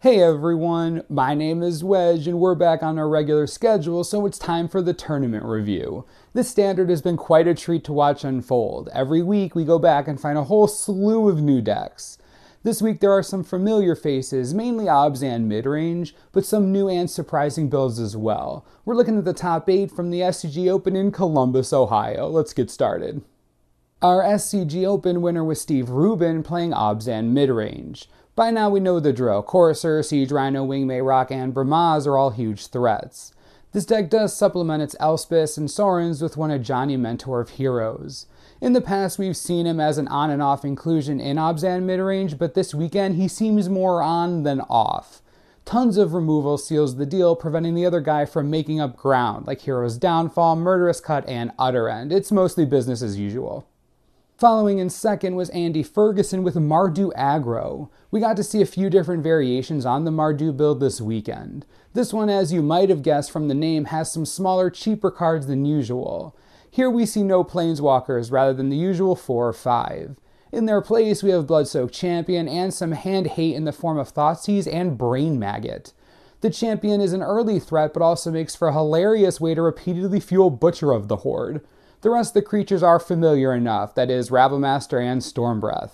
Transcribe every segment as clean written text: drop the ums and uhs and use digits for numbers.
Hey everyone, my name is Wedge and we're back on our regular schedule, so it's time for the tournament review. This standard has been quite a treat to watch unfold. Every week we go back and find a whole slew of new decks. This week there are some familiar faces, mainly obs and mid-range, but some new and surprising builds as well. We're looking at the top 8 from the SCG Open in Columbus, Ohio. Let's get started. Our SCG Open winner was Steve Rubin playing obs and mid-range. By now we know the drill. Courser, Siege Rhino, Wingmate Rock, and Bramaz are all huge threats. This deck does supplement its Elspeths and Sorens with one Ajani Mentor of Heroes. In the past we've seen him as an on and off inclusion in obs and mid-range, but this weekend he seems more on than off. Tons of removal seals the deal, preventing the other guy from making up ground, like Hero's Downfall, Murderous Cut, and Utter End. It's mostly business as usual. Following in second was Andy Ferguson with Mardu Aggro. We got to see a few different variations on the Mardu build this weekend. This one, as you might have guessed from the name, has some smaller, cheaper cards than usual. Here we see no Planeswalkers rather than the usual 4 or 5. In their place, we have Bloodsoaked Champion and some hand hate in the form of Thoughtseize and Brain Maggot. The Champion is an early threat, but also makes for a hilarious way to repeatedly fuel Butcher of the Horde. The rest of the creatures are familiar enough, that is, Rabblemaster and Stormbreath.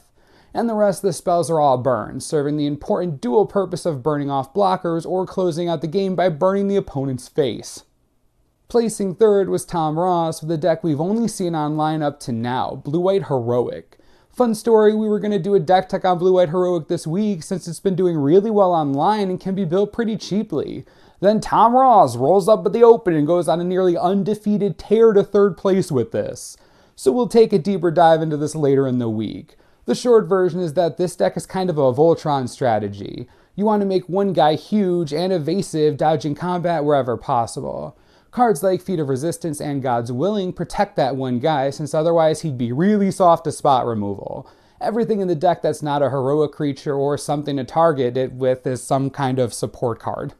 And the rest of the spells are all burned, serving the important dual purpose of burning off blockers or closing out the game by burning the opponent's face. Placing third was Tom Ross with a deck we've only seen online up to now, Blue-White Heroic. Fun story, we were going to do a deck tech on Blue-White Heroic this week since it's been doing really well online and can be built pretty cheaply. Then Tom Ross rolls up at the Open and goes on a nearly undefeated tear to third place with this. So we'll take a deeper dive into this later in the week. The short version is that this deck is kind of a Voltron strategy. You want to make one guy huge and evasive, dodging combat wherever possible. Cards like Feat of Resistance and God's Willing protect that one guy, since otherwise he'd be really soft to spot removal. Everything in the deck that's not a heroic creature or something to target it with is some kind of support card.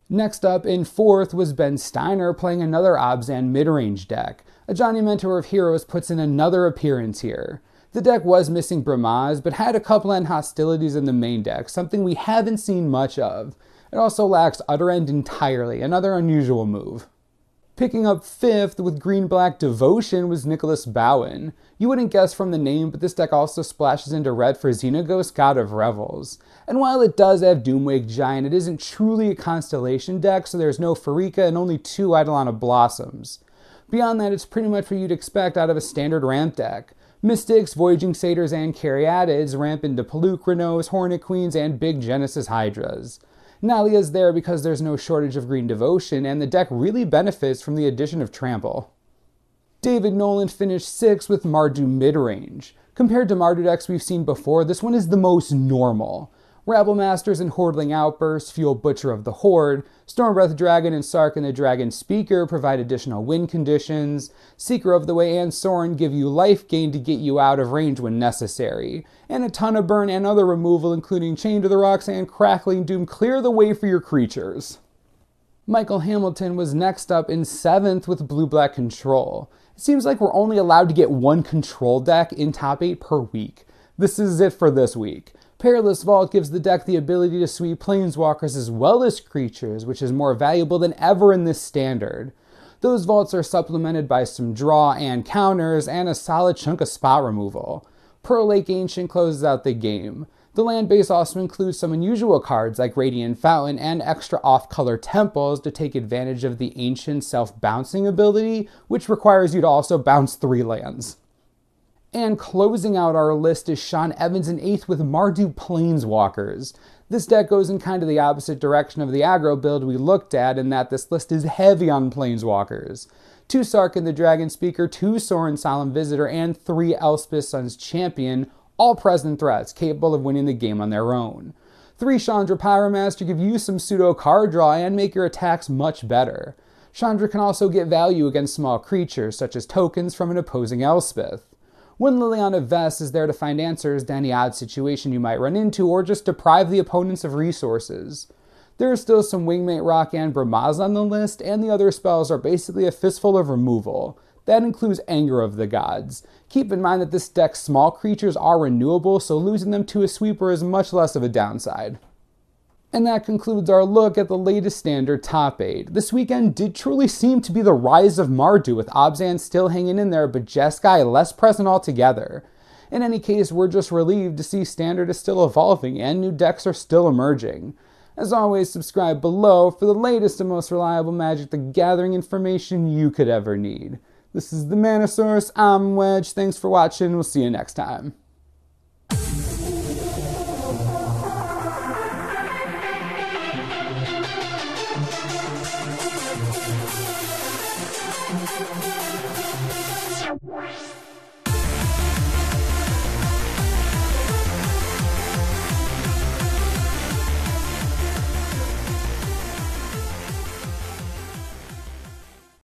Next up, in fourth, was Ben Steiner playing another obs and mid-range deck. Ajani Mentor of Heroes puts in another appearance here. The deck was missing Bramaz, but had a couple end hostilities in the main deck, something we haven't seen much of. It also lacks Utter End entirely, another unusual move. Picking up fifth with Green-Black Devotion was Nicholas Bowen. You wouldn't guess from the name, but this deck also splashes into red for Xenagos, God of Revels. And while it does have Doomwake Giant, it isn't truly a Constellation deck, so there's no Pharika and only 2 Eidolon of Blossoms. Beyond that, it's pretty much what you'd expect out of a standard ramp deck. Mystics, Voyaging Satyrs, and Caryatids ramp into Pelucranos, Hornet Queens, and big Genesis Hydras. Nalia's there because there's no shortage of Green Devotion, and the deck really benefits from the addition of Trample. David Nolan finished 6th with Mardu Midrange. Compared to Mardu decks we've seen before, this one is the most normal. Rabble-Masters and Hordling Outbursts fuel Butcher of the Horde, Stormbreath Dragon and Sarkhan the Dragon Speaker provide additional win conditions, Seeker of the Way and Sorin give you life gain to get you out of range when necessary, and a ton of burn and other removal including Chain to the Rocks and Crackling Doom clear the way for your creatures. Michael Hamilton was next up in 7th with Blue-Black Control. It seems like we're only allowed to get one control deck in top 8 per week. This is it for this week. Perilous Vault gives the deck the ability to sweep Planeswalkers as well as creatures, which is more valuable than ever in this standard. Those vaults are supplemented by some draw and counters, and a solid chunk of spot removal. Pearl Lake Ancient closes out the game. The land base also includes some unusual cards like Radiant Fountain and extra off-color temples to take advantage of the Ancient self-bouncing ability, which requires you to also bounce 3 lands. And closing out our list is Sean Evans in 8th with Mardu Planeswalkers. This deck goes in kind of the opposite direction of the aggro build we looked at, in that this list is heavy on Planeswalkers. 2 Sarkhan the Dragon Speaker, 2 Sorin Solemn Visitor, and 3 Elspeth Sun's Champion, all present threats capable of winning the game on their own. 3 Chandra Pyromaster give you some pseudo card draw and make your attacks much better. Chandra can also get value against small creatures, such as tokens from an opposing Elspeth. 1 Liliana Vest is there to find answers to any odd situation you might run into, or just deprive the opponents of resources. There are still some Wingmate Rock and Bramaz on the list, and the other spells are basically a fistful of removal. That includes Anger of the Gods. Keep in mind that this deck's small creatures are renewable, so losing them to a sweeper is much less of a downside. And that concludes our look at the latest standard top 8. This weekend did truly seem to be the rise of Mardu, with Obzan still hanging in there, but Jeskai less present altogether. In any case, we're just relieved to see standard is still evolving and new decks are still emerging. As always, subscribe below for the latest and most reliable Magic the Gathering information you could ever need. This is the Manosaurus, I'm Wedge, thanks for watching, we'll see you next time. Wow.